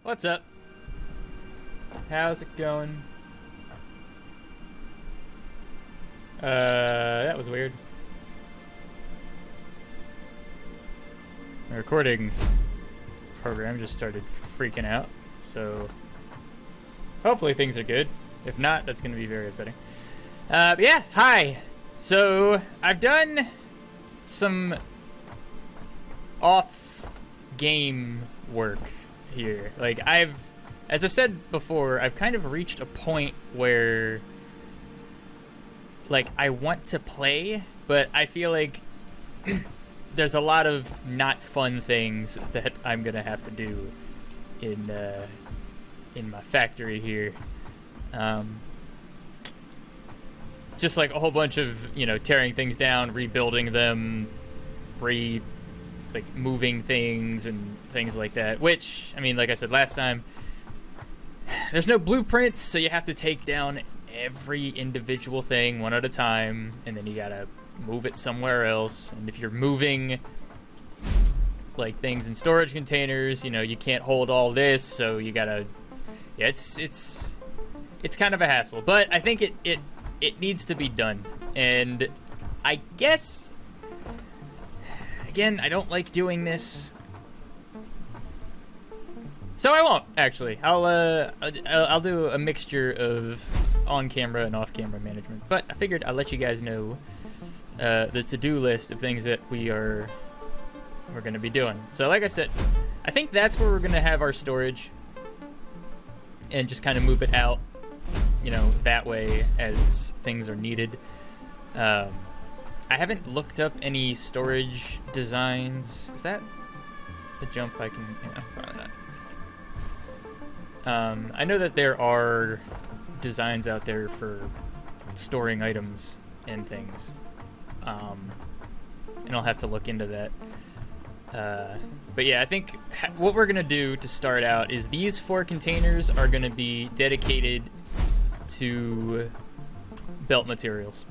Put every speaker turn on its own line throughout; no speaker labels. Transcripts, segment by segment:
What's up? How's it going? That was weird. My recording program just started freaking out, so hopefully things are good. If not, that's going to be very upsetting. But yeah, hi. So I've done some off-game work here. Like, as I've said before, I've kind of reached a point where, like, I want to play, but I feel like there's a lot of not fun things that I'm gonna have to do in my factory here. Just like a whole bunch of, tearing things down, rebuilding them, moving things and things like that. Which, I mean, like I said last time, there's no blueprints, so you have to take down every individual thing one at a time, and then you gotta move it somewhere else. And if you're moving like things in storage containers, you can't hold all this, so you gotta. Yeah, it's kind of a hassle, but I think it needs to be done. And I guess, again, I don't like doing this, so I won't actually. I'll do a mixture of on-camera and off-camera management. But I figured I'll let you guys know the to-do list of things that we're going to be doing. So, like I said, I think that's where we're going to have our storage, and just kind of move it out, that way as things are needed. I haven't looked up any storage designs. Is that a jump I can... probably not. I know that there are designs out there for storing items and things. And I'll have to look into that. But yeah, I think what we're going to do to start out is these 4 containers are going to be dedicated to belt materials.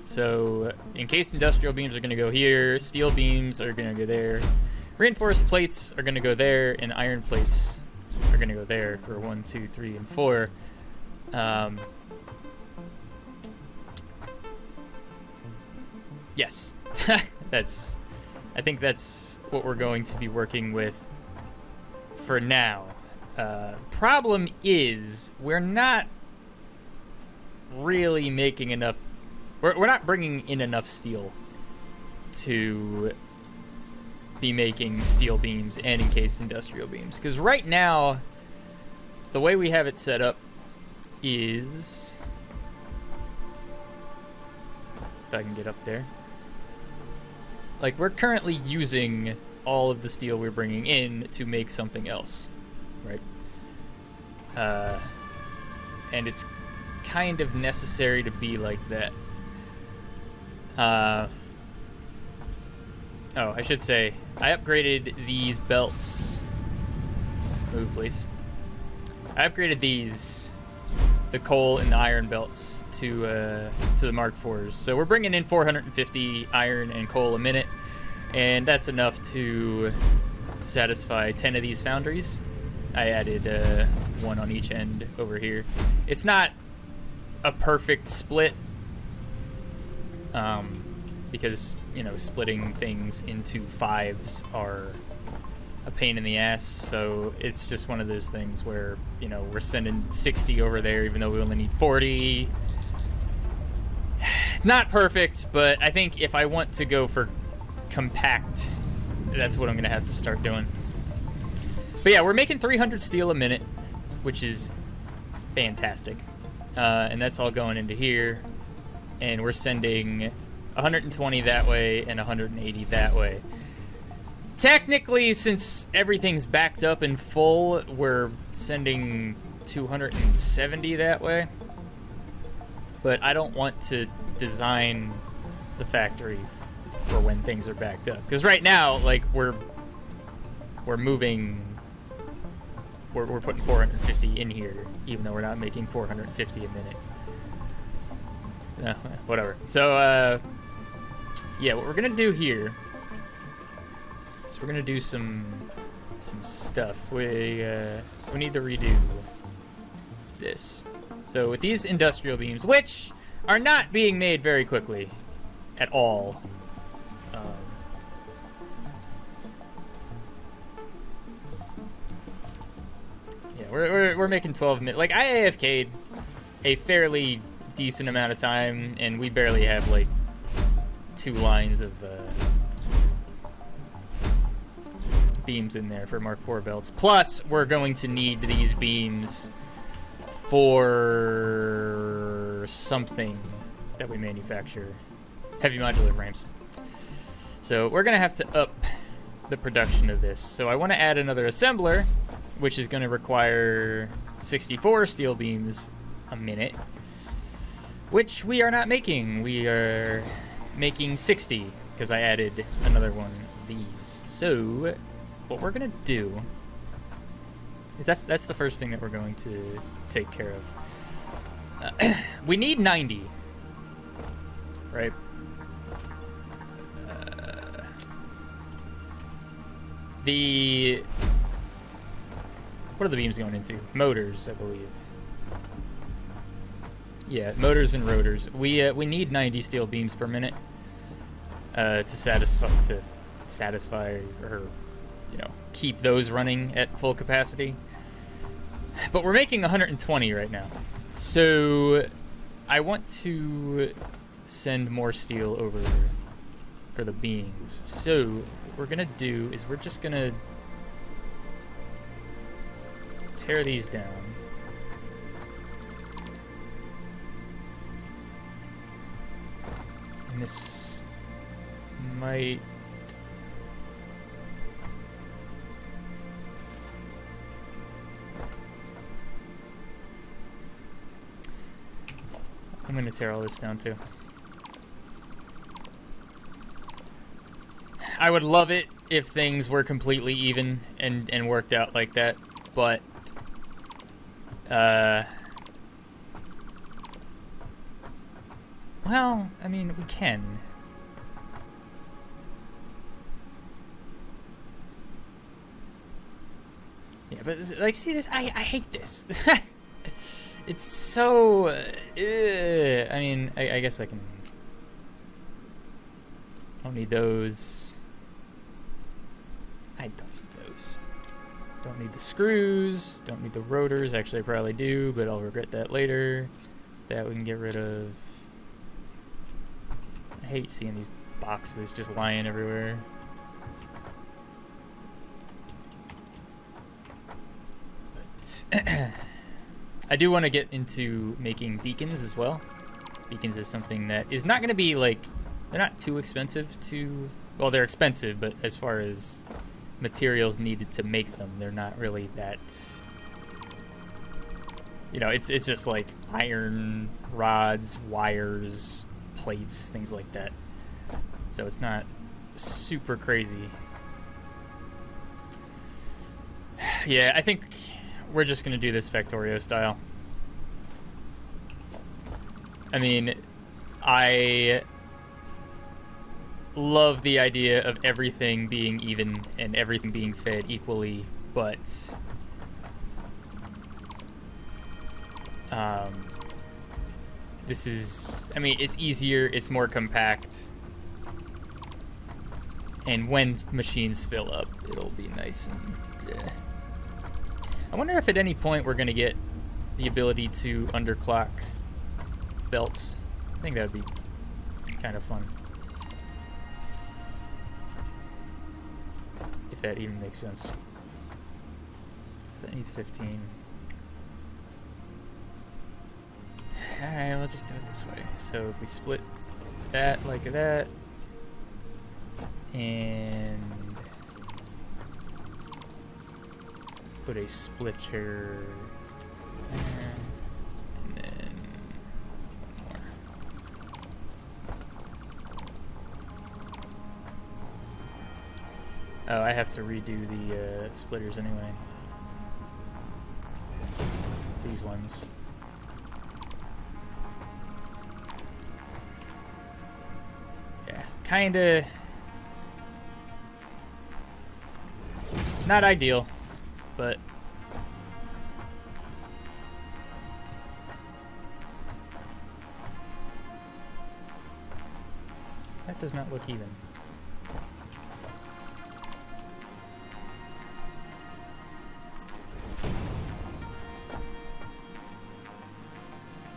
So encased industrial beams are going to go here, steel beams are going to go there, reinforced plates are going to go there, and iron plates are going to go there for 1, 2, 3, and 4. Yes. I think that's what we're going to be working with for now. Problem is, we're not really making enough. We're not bringing in enough steel to be making steel beams and encased industrial beams. Because right now, the way we have it set up is... If I can get up there. Like, we're currently using all of the steel we're bringing in to make something else, right? And it's kind of necessary to be like that. Oh, I should say, I upgraded these belts. Move, please. I upgraded the coal and the iron belts to the Mark IVs. So we're bringing in 450 iron and coal a minute, and that's enough to satisfy 10 of these foundries. I added one on each end over here. It's not a perfect split, because splitting things into 5s are a pain in the ass. So it's just one of those things where we're sending 60 over there even though we only need 40. Not perfect, but I think if I want to go for compact, that's what I'm gonna have to start doing. But yeah, we're making 300 steel a minute, which is fantastic. And that's all going into here, and we're sending 120 that way and 180 that way. Technically, since everything's backed up and full, we're sending 270 that way. But I don't want to design the factory for when things are backed up. Because right now, like, we're moving... We're putting 450 in here, even though we're not making 450 a minute. Whatever. So, yeah, what we're gonna do here is we're gonna do some stuff. We we need to redo this. So with these industrial beams, which are not being made very quickly at all. Yeah, we're making 12 minutes. Like, I AFK'd a fairly decent amount of time, and we barely have like 2 lines of beams in there for Mark IV belts. Plus, we're going to need these beams for something that we manufacture. Heavy modular frames. So we're going to have to up the production of this. So I want to add another assembler, which is going to require 64 steel beams a minute, which we are not making. We are making 60 because I added another one of these. So what we're going to do is that's the first thing that we're going to take care of. We need 90, right? What are the beams going into? Motors, I believe. Yeah, motors and rotors. We need 90 steel beams per minute to satisfy or keep those running at full capacity. But we're making 120 right now, so I want to send more steel over for the beams. So what we're gonna do is we're just gonna tear these down. And this might... I'm going to tear all this down too. I would love it if things were completely even and worked out like that, but well, I mean, we can. Yeah, but like, see this? I hate this. It's so. I mean, I guess I can. Don't need those. I don't need those. Don't need the screws. Don't need the rotors. Actually, I probably do, but I'll regret that later. That we can get rid of. I hate seeing these boxes just lying everywhere. But I do want to get into making beacons as well. Beacons is something that is not going to be like, they're not too expensive to, well, they're expensive, but as far as materials needed to make them, they're not really that, it's just like iron rods, wires, plates, things like that. So it's not super crazy. Yeah, I think we're just going to do this Factorio style. I mean, I love the idea of everything being even and everything being fed equally, but this is, I mean, it's easier, it's more compact, and when machines fill up, it'll be nice and I wonder if at any point we're going to get the ability to underclock belts. I think that would be kind of fun. If that even makes sense. So that needs 15. Alright, we'll just do it this way. So if we split that like that, and put a splitter there, and then one more. Oh, I have to redo the splitters anyway. These ones. Yeah, kinda not ideal, but does not look even.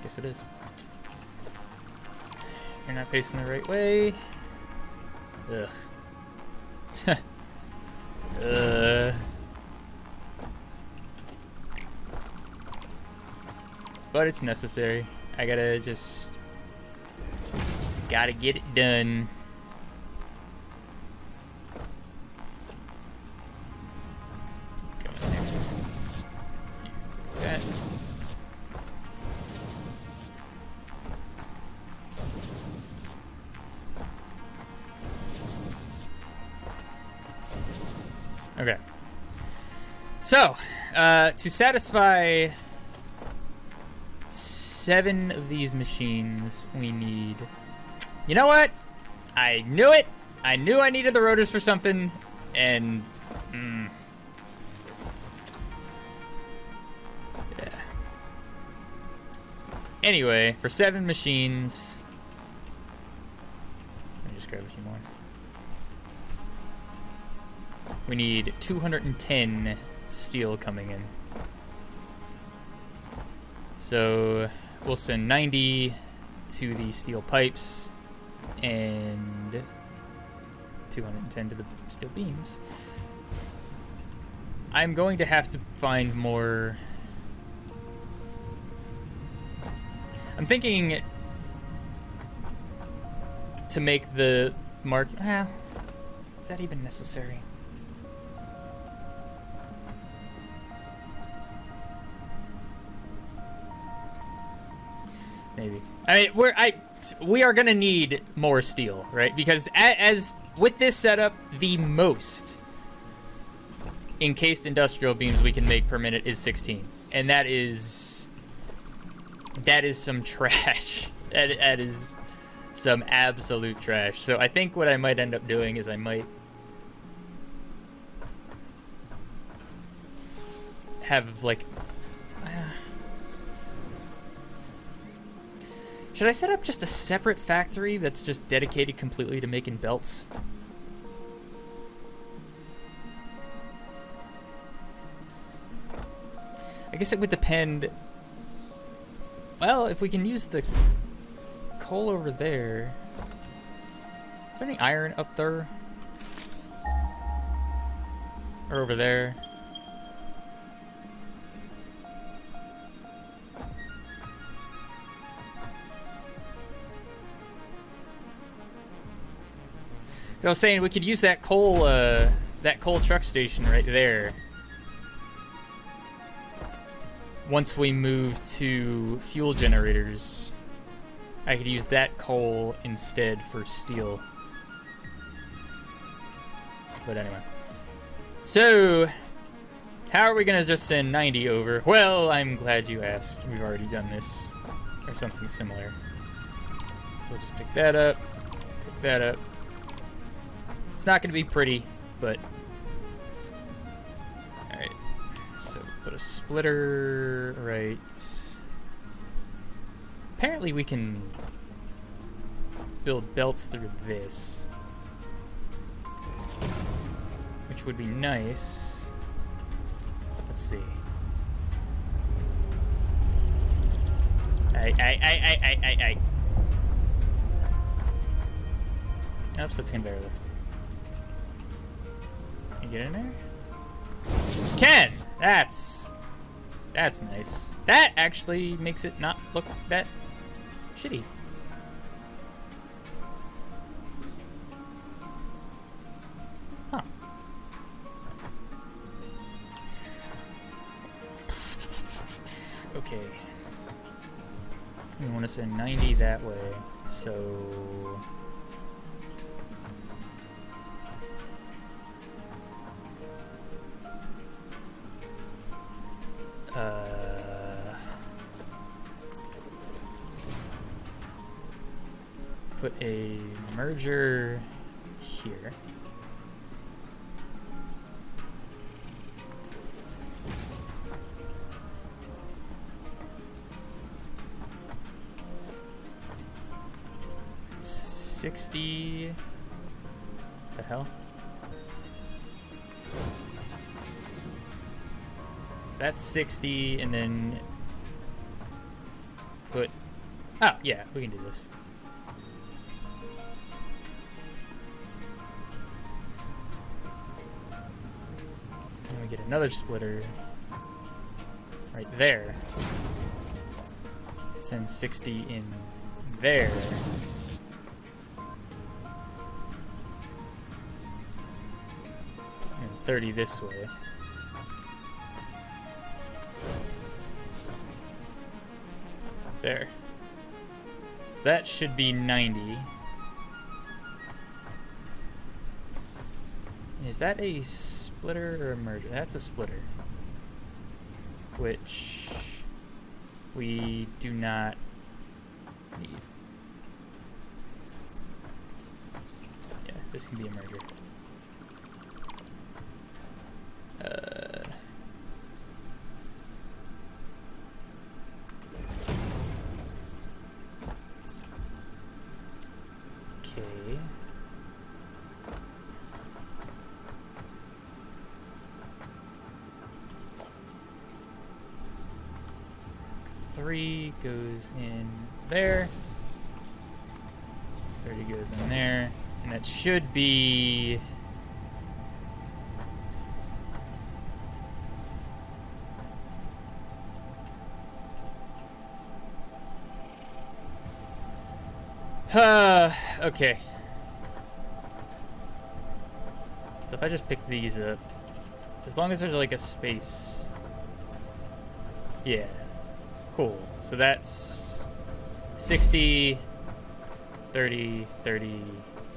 Guess it is. You're not facing the right way. Ugh. But it's necessary. I gotta get it done. Go in there. That. Okay. So, to satisfy 7 of these machines, we need... You know what? I knew it! I knew I needed the rotors for something, and... Yeah. Anyway, for 7 machines... Let me just grab a few more. We need 210 steel coming in. So we'll send 90 to the steel pipes and 210 to the steel beams. I'm going to have to find more. I'm thinking to make the mark. Is that even necessary? Maybe. I mean, we are gonna need more steel, right? Because as with this setup, the most encased industrial beams we can make per minute is 16, and that is some trash. That is some absolute trash. So I think what I might end up doing is I might have like. Should I set up just a separate factory that's just dedicated completely to making belts? I guess it would depend. Well, if we can use the coal over there. Is there any iron up there? Or over there? I was saying we could use that coal truck station right there. Once we move to fuel generators, I could use that coal instead for steel. But anyway. So, how are we gonna just send 90 over? Well, I'm glad you asked. We've already done this, or something similar. So we'll just pick that up, pick that up. It's not going to be pretty, but... Alright. So, put a splitter right... Apparently we can build belts through this. Which would be nice. Let's see. Aye. Oops, that's conveyor lift. Can you get in there? Can! That's nice. That actually makes it not look that shitty. Huh. Okay. We want to send 90 that way, so... put a merger here. Let's 60. What the hell? So that's 60, and then put. Oh, yeah, we can do this. And we get another splitter right there. Send 60 in there. And 30 this way. There. So that should be 90. Is that a splitter or a merger? That's a splitter. Which we do not need. Yeah, this can be a merger. Okay. Three goes in there. 30 goes in there. And that should be... okay. So if I just pick these up, as long as there's like a space. Yeah. Cool. So that's 60, 30, 30,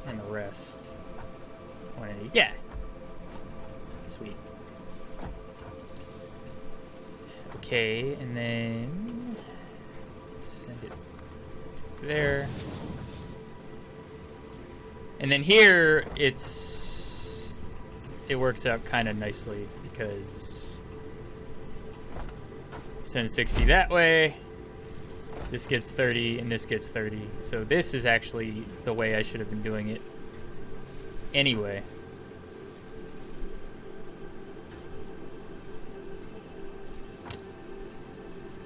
and the rest. 180. Yeah. Sweet. Okay, and then send it there. And then here it works out kind of nicely because send 60 that way, this gets 30 and this gets 30. So this is actually the way I should have been doing it anyway.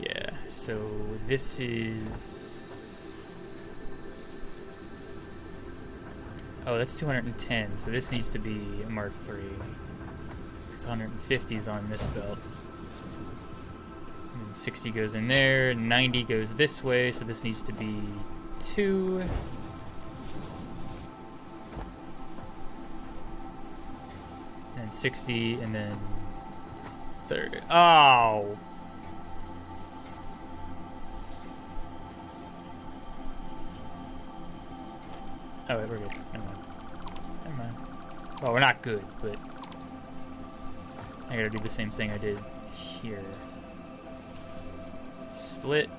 Yeah, so this is... Oh, that's 210, so this needs to be a Mark III. 150 is on this belt. And 60 goes in there, 90 goes this way, so this needs to be 2. And 60, and then 30. Oh! Oh, wait, we're good. Never mind. Never mind. Well, we're not good, but I gotta do the same thing I did here. Split.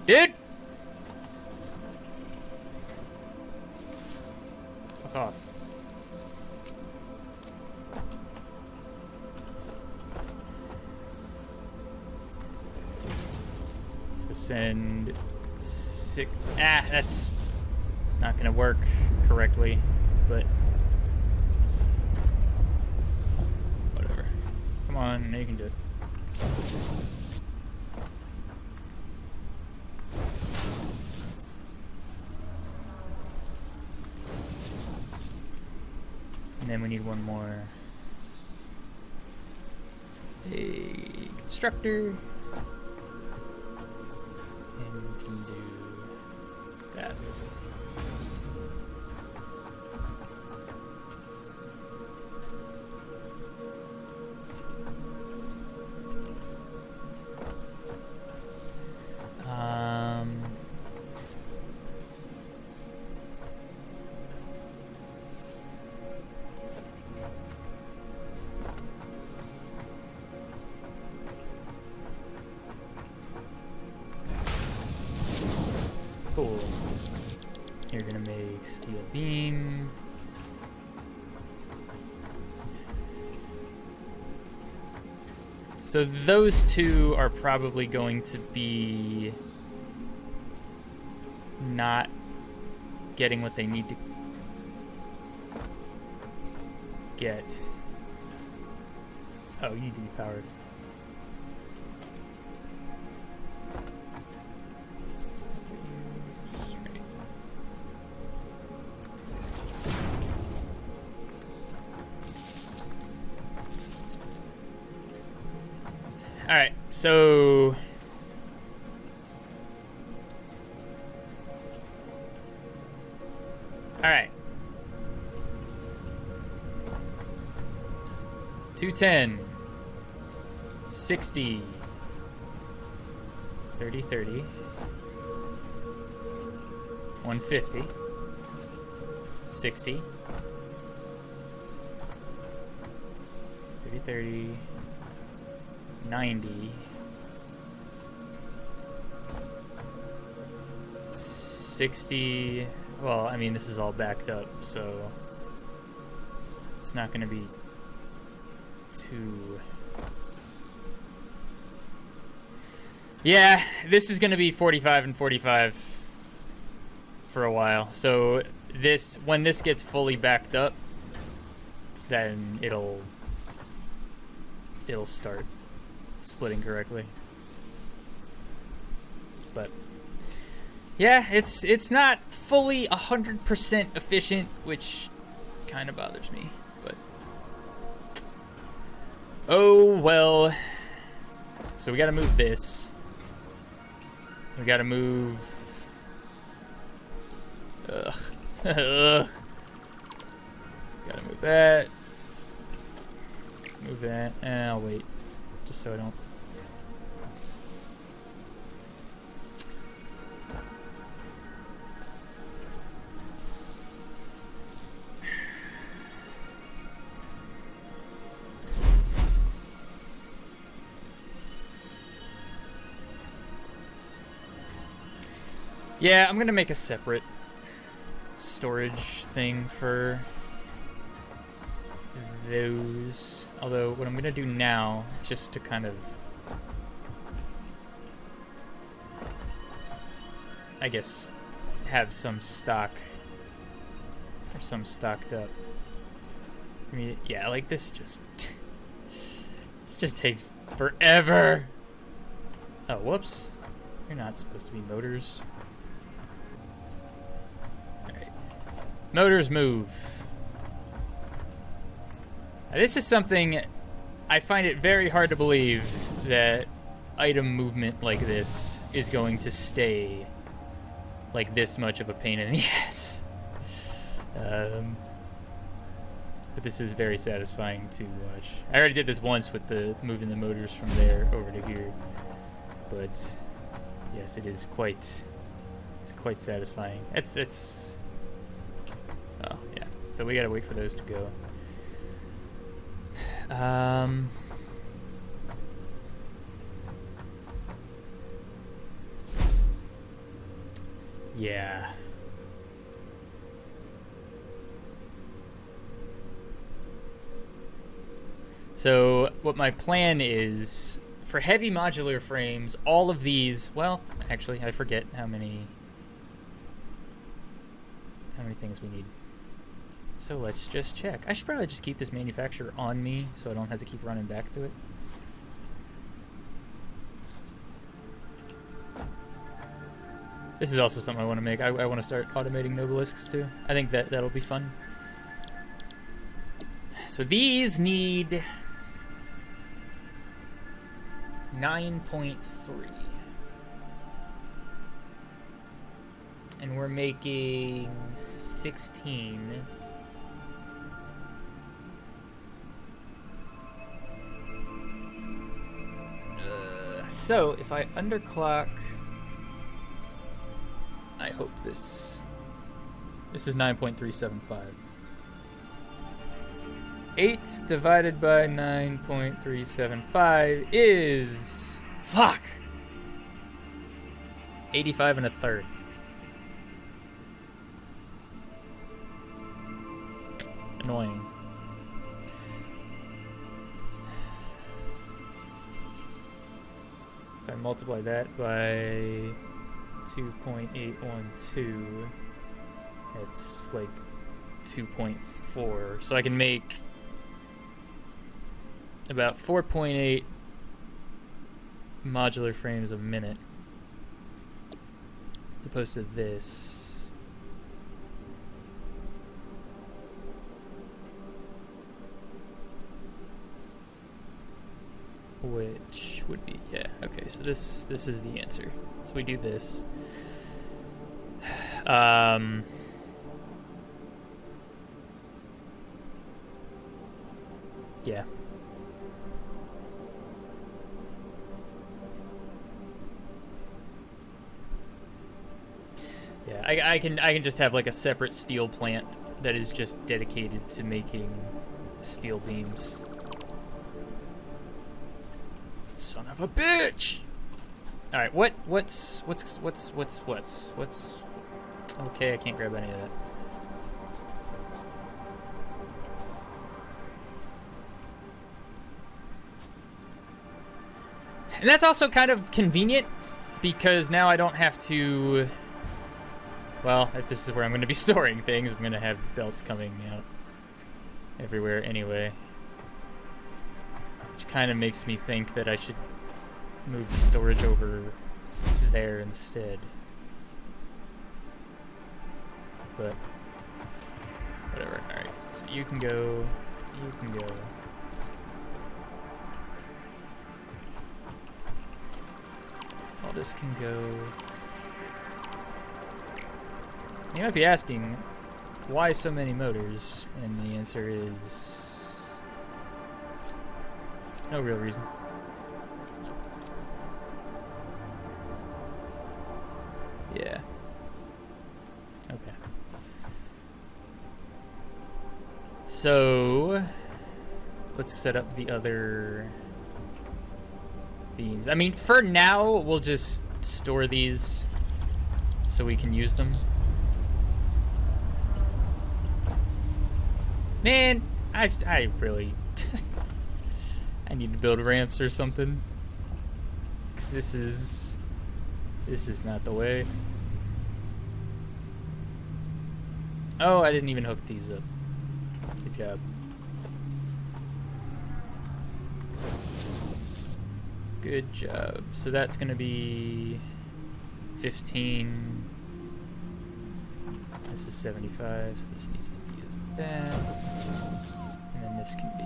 Dude! Fuck off. So send 6. Ah, that's not gonna work correctly, but whatever. Come on, now you can do it. And then we need one more. A constructor. And we can do that. Cool. So those two are probably going to be not getting what they need to get. Oh, you need to be powered. Alright, so alright. 210, 60, 30, 30, 150, 60, 30, 30, 90, 60. Well, I mean, this is all backed up, so it's not going to be too... Yeah, this is going to be 45 and 45 for a while. So this, when this gets fully backed up, then it'll start splitting correctly. But yeah, it's not fully 100% efficient, which kind of bothers me, but oh well. So we gotta move this. We gotta move Ugh. Gotta move that. Move that. I'll wait. Just so I don't... Yeah, I'm gonna make a separate storage thing for those. Although, what I'm gonna do now, just to kind of, I guess, have some stock, or some stocked up. I mean, yeah, like this just, this just takes forever. Oh, whoops. You're not supposed to be motors. Motors move. Now, this is something I find it very hard to believe that item movement like this is going to stay like this much of a pain in the ass. But this is very satisfying to watch. I already did this once with the moving the motors from there over to here, but yes, it is quite. It's quite satisfying. It's. Oh, yeah. So we gotta wait for those to go. Yeah. So what my plan is, for heavy modular frames, all of these, well, actually, I forget how many things we need. So let's just check. I should probably just keep this manufacturer on me so I don't have to keep running back to it. This is also something I want to make. I want to start automating Nobelisks too. I think that'll be fun. So these need 9.3. And we're making 16. So if I underclock, I hope this is 9.375. 8 divided by 9.375 is, fuck, 85 and a third. Annoying. I multiply that by 2.812, it's like 2.4. So I can make about 4.8 modular frames a minute, as opposed to this. Which would be, yeah, okay, so this is the answer. So we do this. Yeah. Yeah, I can just have like a separate steel plant that is just dedicated to making steel beams. Son of a bitch! All right, what's okay, I can't grab any of that. And that's also kind of convenient because now I don't have to, well, if this is where I'm going to be storing things, I'm going to have belts coming out everywhere anyway. Which kind of makes me think that I should move the storage over there instead. But whatever. Alright, so you can go, you can go. All this can go. You might be asking, why so many motors? And the answer is no real reason. Yeah. Okay. So let's set up the other beams. I mean, for now, we'll just store these so we can use them. Man, I really I need to build ramps or something, 'cause this is not the way. Oh, I didn't even hook these up. Good job. Good job. So that's gonna be 15. This is 75, so this needs to be that. And then this can be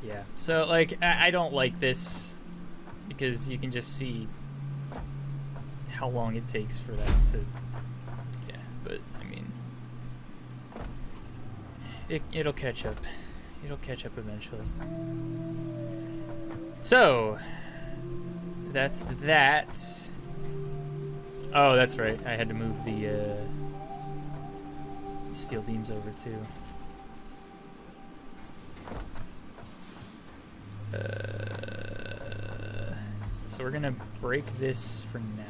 yeah. So like I don't like this because you can just see how long it takes for that to, yeah, but I mean it'll catch up. It'll catch up eventually. So that's that. Oh, that's right. I had to move the steel beams over too. So we're gonna break this for now.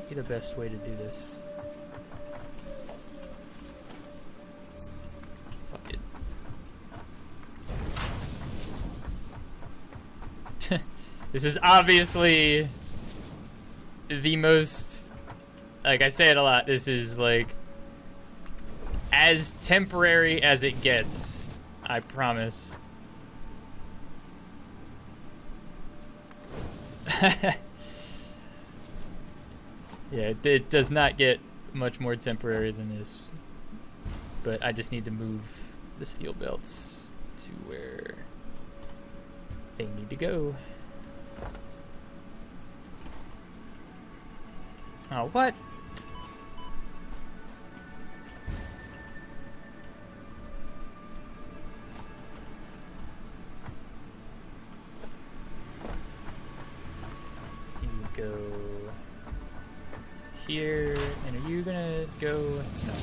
Be the best way to do this. Fuck it. This is obviously the most, like I say it a lot, this is like as temporary as it gets, I promise. Yeah, it does not get much more temporary than this, but I just need to move the steel belts to where they need to go. Oh, what? You go here, and are you gonna go? No.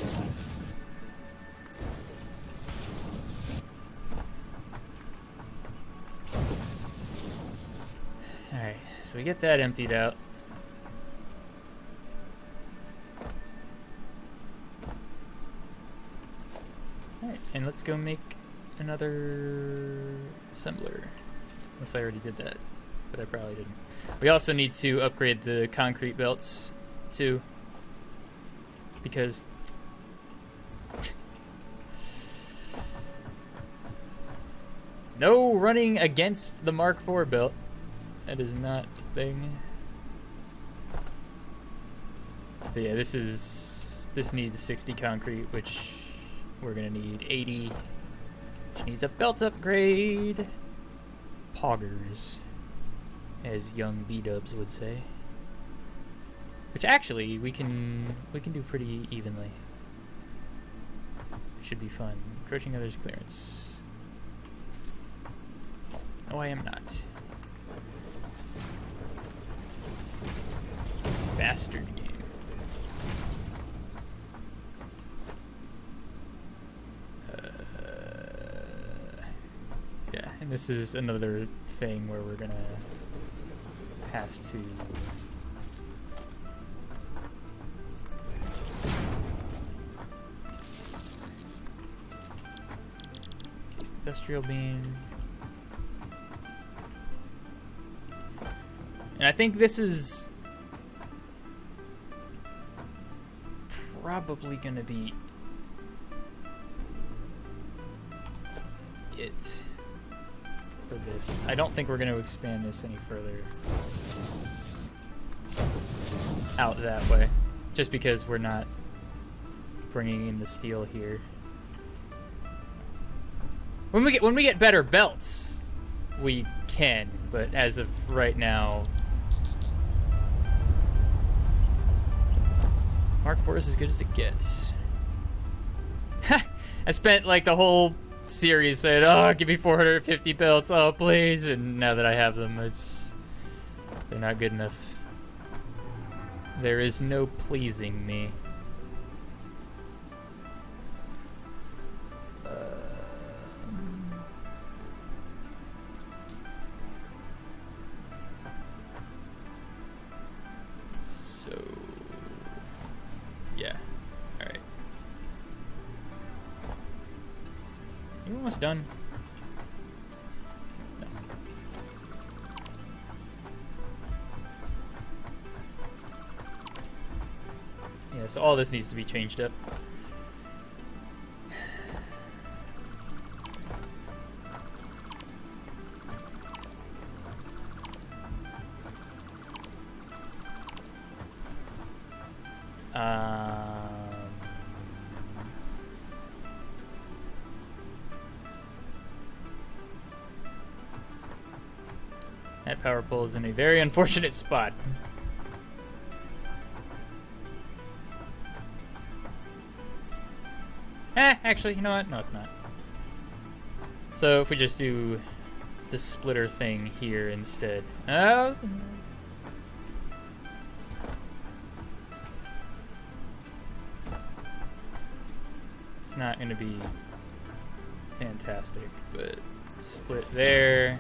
Alright, so we get that emptied out. Alright, and let's go make another assembler. Unless I already did that, but I probably didn't. We also need to upgrade the concrete belts, too. Because... no running against the Mark IV belt. That is not a thing. So yeah, this needs 60 concrete, which we're gonna need 80. Which needs a belt upgrade. Poggers, as young B-dubs would say. Which actually we can do pretty evenly. Should be fun. Encroaching others' clearance. No, I am not. Bastard game. Yeah, and this is another thing where we're gonna have to industrial beam. And I think this is probably gonna be it for this. I don't think we're gonna expand this any further out that way, just because we're not bringing in the steel here. When we get better belts, we can, but as of right now, Mark IV is as good as it gets. I spent like the whole series saying, "Oh, give me 450 belts, oh please," and now that I have them, they're not good enough. There is no pleasing me. Done. No. Yeah, so all this needs to be changed up. That power pole is in a very unfortunate spot. Actually, you know what? No, it's not. So if we just do the splitter thing here instead. Oh. It's not going to be fantastic, but split there.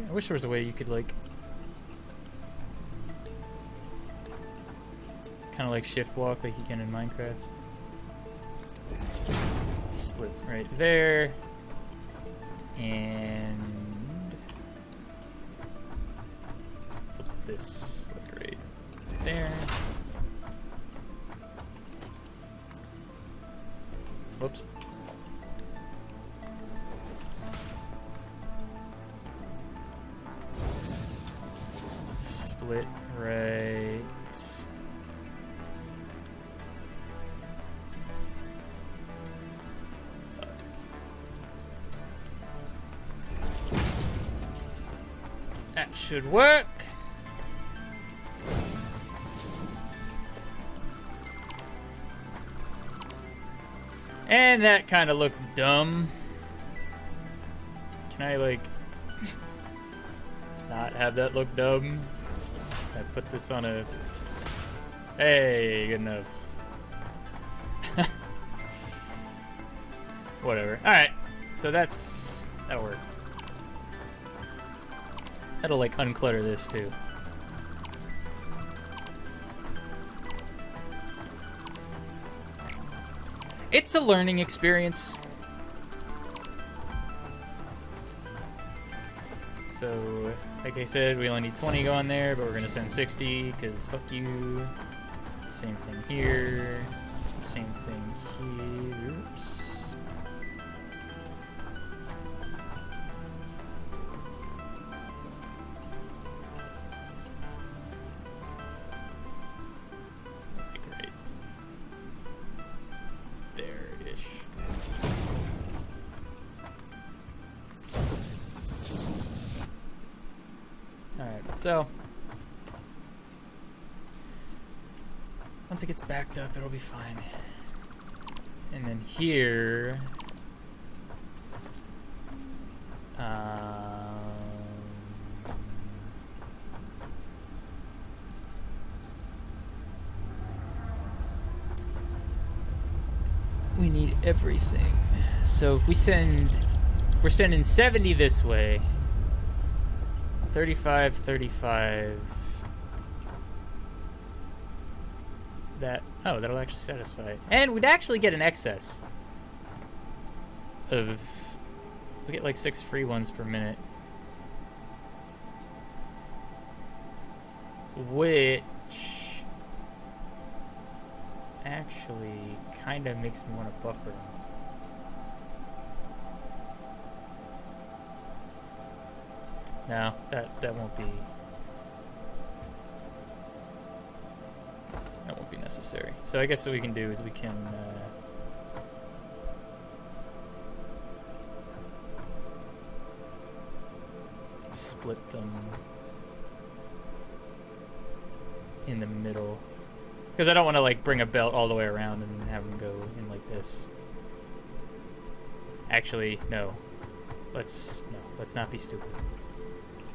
I wish there was a way you could like kind of like shift walk like you can in Minecraft. split right there. And so put this like right there. Whoops. Split right. That should work. And that kind of looks dumb. Can I, like, not have that look dumb? I put this on a... Hey, good enough. Whatever. Alright, so that'll work. That'll, like, unclutter this, too. It's a learning experience. So, like I said, we only need 20 going there, but we're gonna send 60, because fuck you. Same thing here. Same thing here. Oops. So, once it gets backed up, it'll be fine. And then here, we need everything. So if we're sending 70 this way. 35, 35. That'll actually satisfy it. And we'd actually get an excess of, we get like 6 free ones per minute. Which actually kind of makes me want to buffer them. No, that won't be necessary. So I guess what we can do is we can split them in the middle, because I don't want to like bring a belt all the way around and have them go in like this. Actually, no. Let's not be stupid.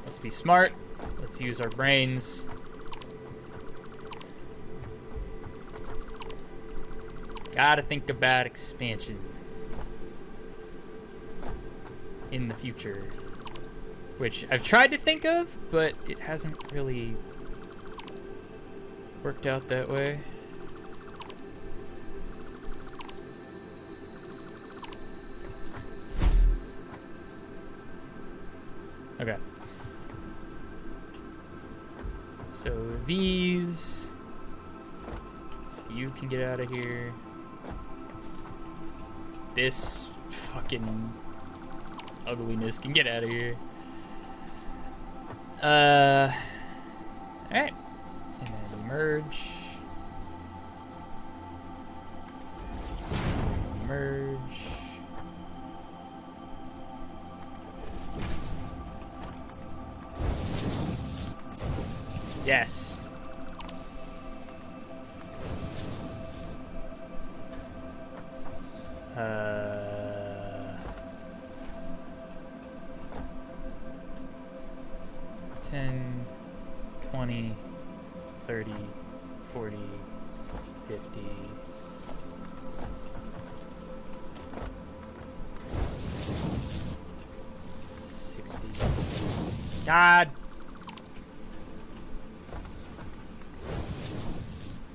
Let's be smart. Let's use our brains. Gotta think about expansion in the future, which I've tried to think of, but it hasn't really worked out that way. Okay. So these, you can get out of here. This fucking ugliness can get out of here. Alright. And then merge. Merge. Yes. 10, 20, 30, 40, 50. God.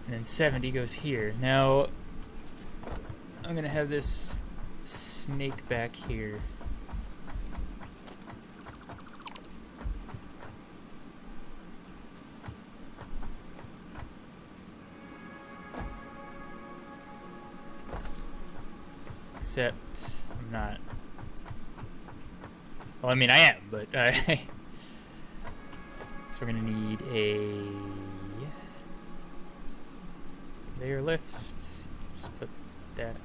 And then 70 goes here. Now, I'm gonna have this snake back here. Except I'm not. Well, I mean, I am, but so we're gonna need a layer lift. Just put that right.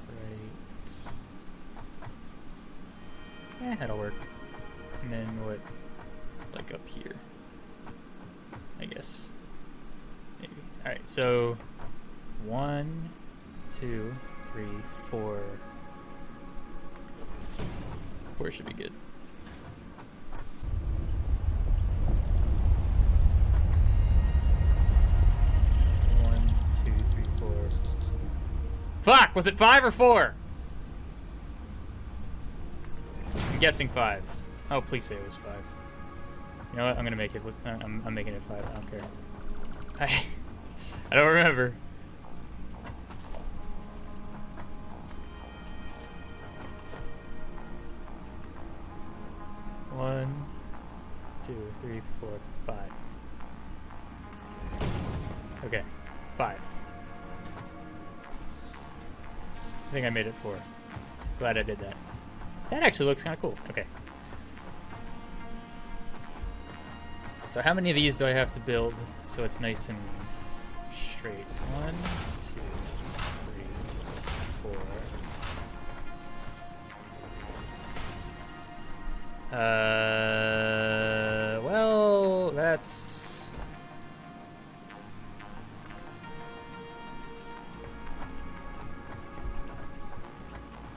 Yeah, that'll work. And then what? Like up here, I guess. Maybe. All right. So 1, 2, 3, 4. 4 should be good. Fuck! Was it 5 or 4? I'm guessing 5. Oh, please say it was 5. You know what? I'm gonna make it. I'm making it 5. I don't care. I don't remember. One, 2, 3, 4, 5. Okay, 5. I think I made it 4. Glad I did that. That actually looks kind of cool. Okay. So how many of these do I have to build so it's nice and straight? 1, 2, 3, 4. Well, that's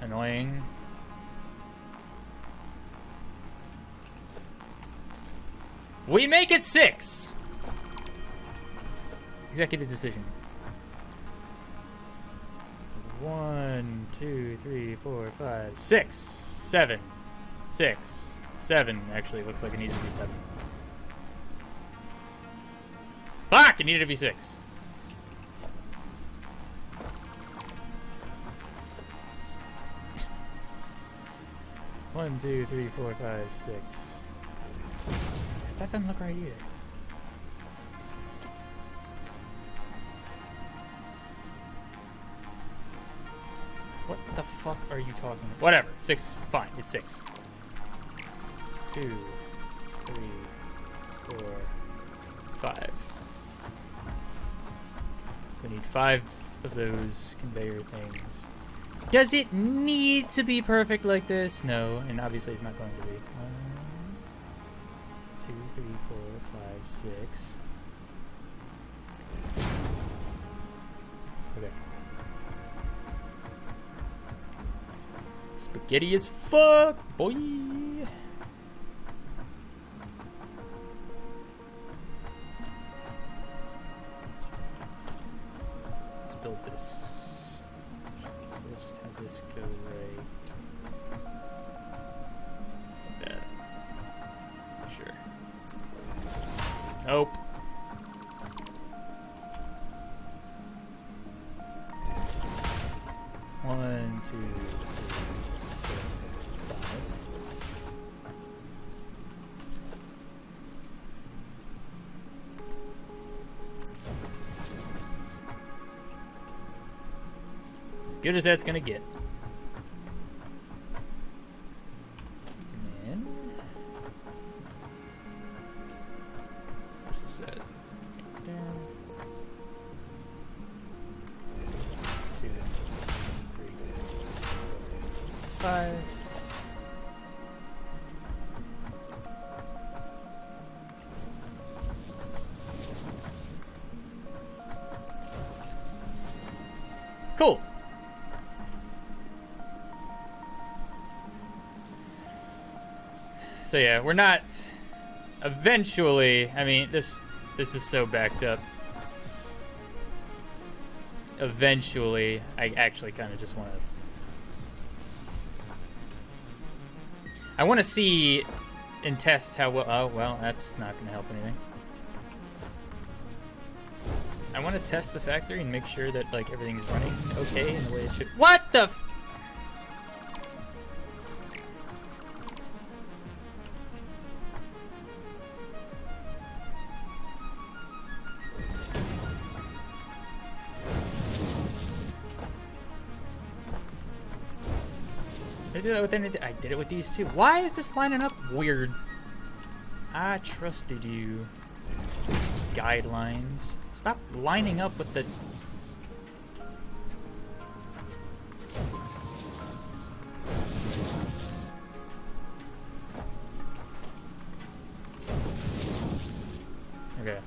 annoying. We make it 6. Executive decision. 1, 2, 3, 4, 5, 6, 7, 6, 7. Actually, it looks like it needs to be 7. Fuck! It needed to be 6. One, 2, 3, 4, 5, 6. That doesn't look right either. What the fuck are you talking about? Whatever. 6. Fine. It's 6. 2, 3, 4, 5. We need 5 of those conveyor things. Does it need to be perfect like this? No, and obviously it's not going to be. 1, 2, 3, 4, 5, 6. Okay. Spaghetti as fuck, boy. Let's build this. So we'll just have this go right like that. Sure. Nope. One, 2, 3, 4, 5. As good as that's gonna get. And then where's the set? Right there. 2, 3, 4, 5. Cool. So yeah, we're not eventually, I mean, this is so backed up. Eventually, I actually kind of just want to see and test how well. Oh, well, that's not going to help anything. I want to test the factory and make sure that like everything's running okay in the way it should. What the do that with anything? I did it with these too. Why is this lining up weird? I trusted you. Guidelines. Stop lining up with the... Okay.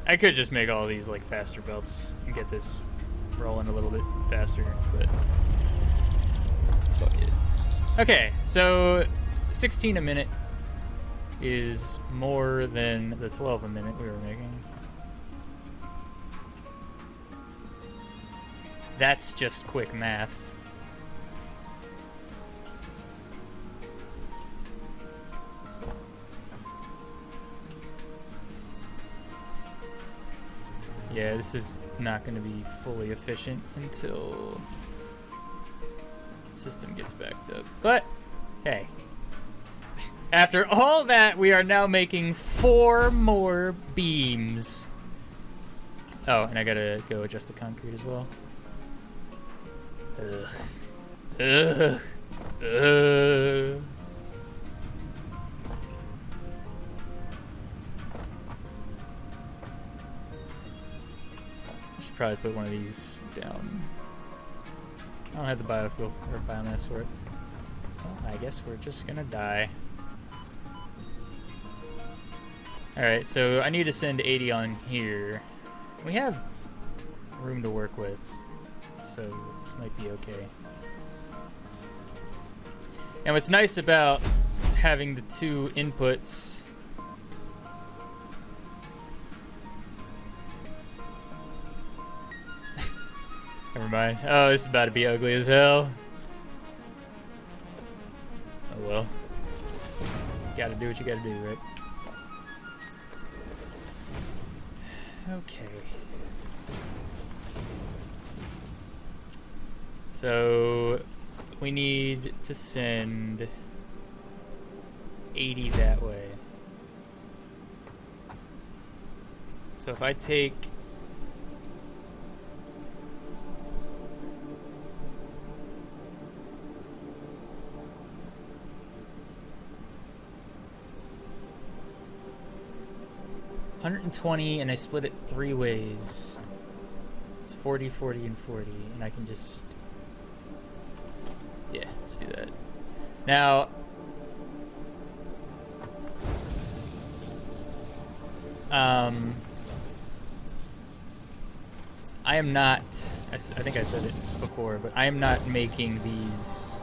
I could just make all these like faster belts and get this rolling a little bit faster, but fuck it. Okay, so 16 a minute is more than the 12 a minute we were making. That's just quick math. Yeah, this is not going to be fully efficient until the system gets backed up. But, hey. After all that, we are now making 4 more beams. Oh, and I gotta go adjust the concrete as well. Ugh. Ugh. Ugh. Probably put one of these down. I don't have the biofuel or biomass for it. Well, I guess we're just gonna die. Alright, so I need to send 80 on here. We have room to work with, so this might be okay. And what's nice about having the 2 inputs, never mind. Oh, this is about to be ugly as hell. Oh well. Gotta do what you gotta do, right? Okay. So we need to send 80 that way. So if I take $120 and I split it 3 ways. It's 40, 40, and 40, and I can just... Yeah, let's do that. Now... I am not... I think I said it before, but I am not making these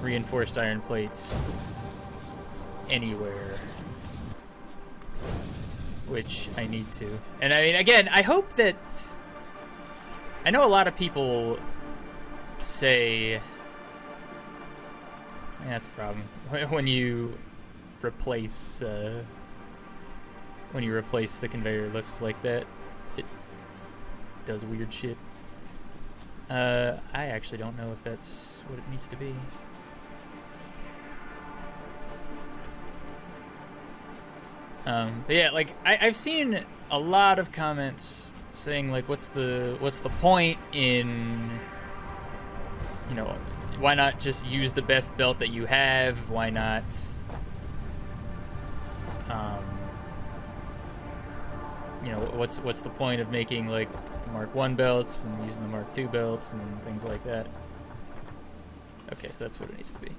reinforced iron plates anywhere. Which I need to. And I mean, again, I hope that... I know a lot of people say... Yeah, that's the problem. When you replace... when you replace the conveyor lifts like that, it does weird shit. I actually don't know if that's what it needs to be. But yeah, like I've seen a lot of comments saying like, what's the point in, you know, why not just use the best belt that you have? Why not, you know, what's the point of making like the Mark I belts and using the Mark II belts and things like that? Okay, so that's what it needs to be,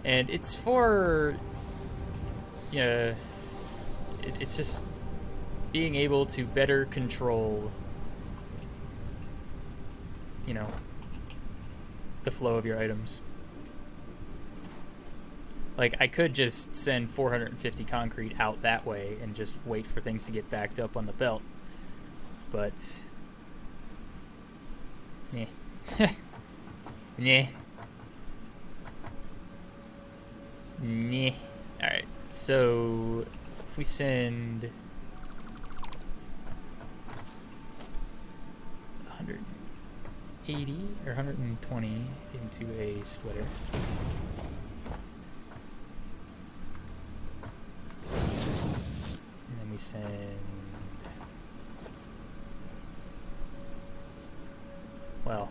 and it's for, yeah. It's just being able to better control, you know, the flow of your items. Like, I could just send 450 concrete out that way and just wait for things to get backed up on the belt. But, yeah. Yeah. Yeah. Alright, so... if we send 180 or 120 into a splitter, and then we send well.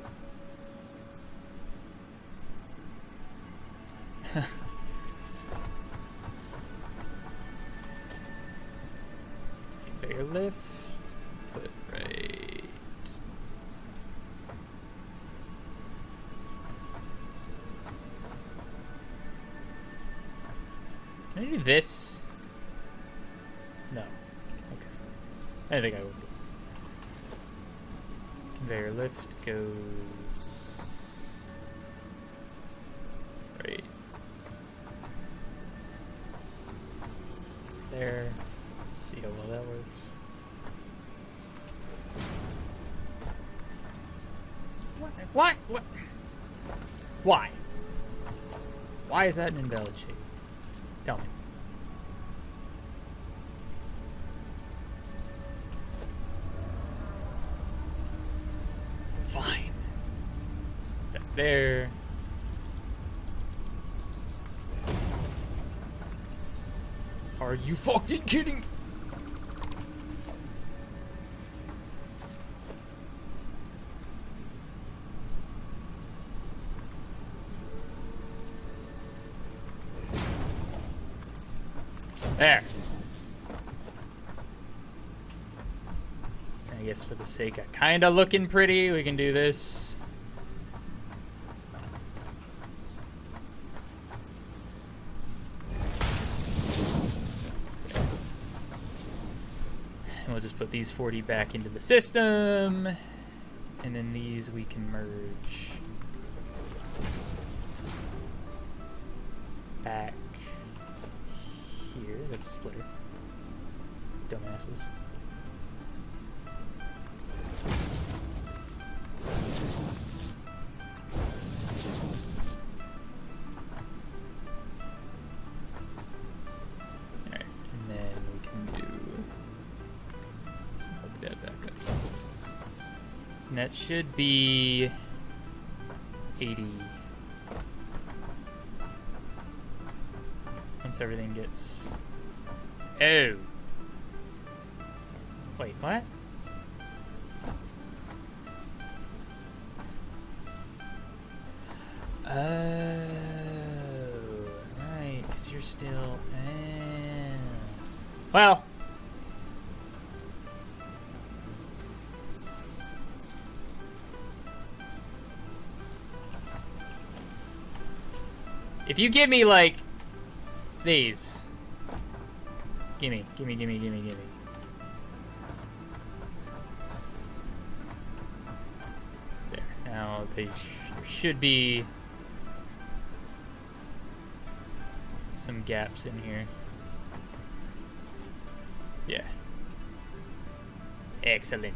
Conveyor lift. Put right. Can I do this? No. Okay. I think I would. Conveyor lift goes right there. Let's see how well that works. What? What? Why? Why is that an invalid shape? Tell me. Fine. That there. Are you fucking kidding? There. I guess for the sake of kind of looking pretty, we can do this. And we'll just put these 40 back into the system. And then these we can merge back here. That's a splitter. Dumbasses. Alright, and then we can do hook that back up. And that should be 80. Once everything gets... Oh! Wait, what? Oh, right, because you're still... Well... If you give me, like, these. Gimme. There. Now, there should be some gaps in here. Yeah. Excellent.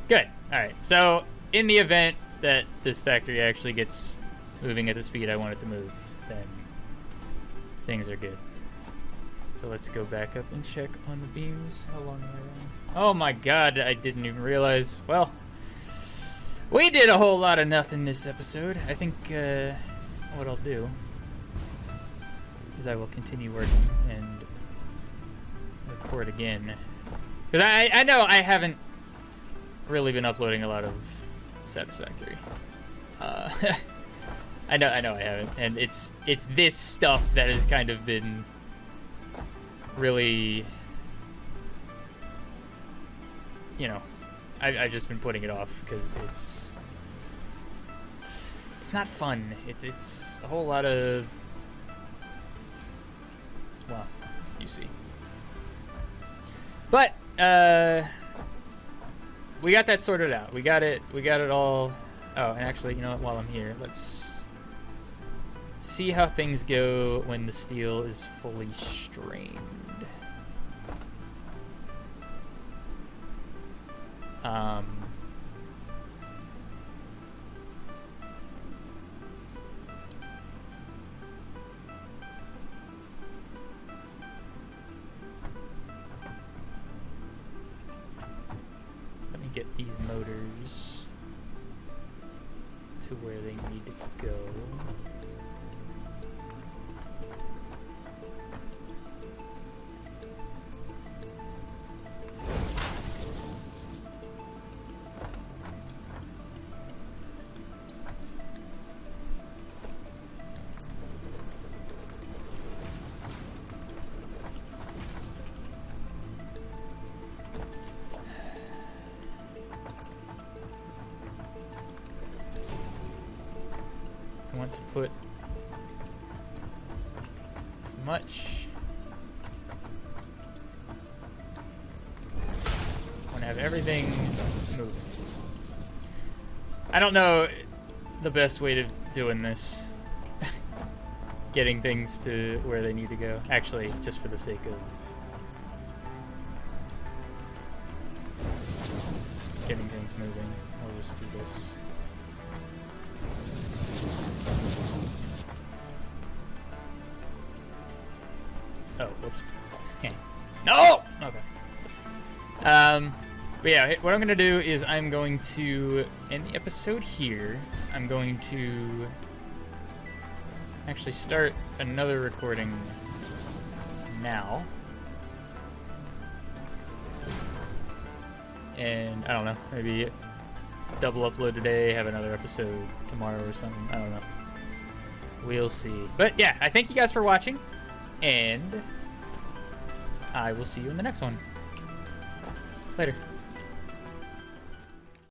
Good. Alright, so in the event that this factory actually gets moving at the speed I want it to move, then things are good. So let's go back up and check on the beams. How long am I running? Oh my god, I didn't even realize. Well, we did a whole lot of nothing this episode. I think what I'll do is I will continue working and record again. Because I know I haven't really been uploading a lot of Satisfactory. I know I haven't, and it's this stuff that has kind of been really, you know, I've just been putting it off because it's not fun. It's a whole lot of, well, you see. But we got that sorted out. We got it all. Oh, and actually, you know what? While I'm here, let's see how things go when the steel is fully strained. Let me get these motors to where they need to go. want to put as much. I want to have everything moving. I don't know the best way to doing this. Getting things to where they need to go. Actually, just for the sake of getting things moving, I'll just do this. Oh, whoops. No! Okay. But yeah, what I'm going to do is I'm going to end the episode here. I'm going to actually start another recording now. And I don't know, maybe double upload today, have another episode tomorrow or something. I don't know. We'll see. But yeah, I thank you guys for watching, and I will see you in the next one. Later.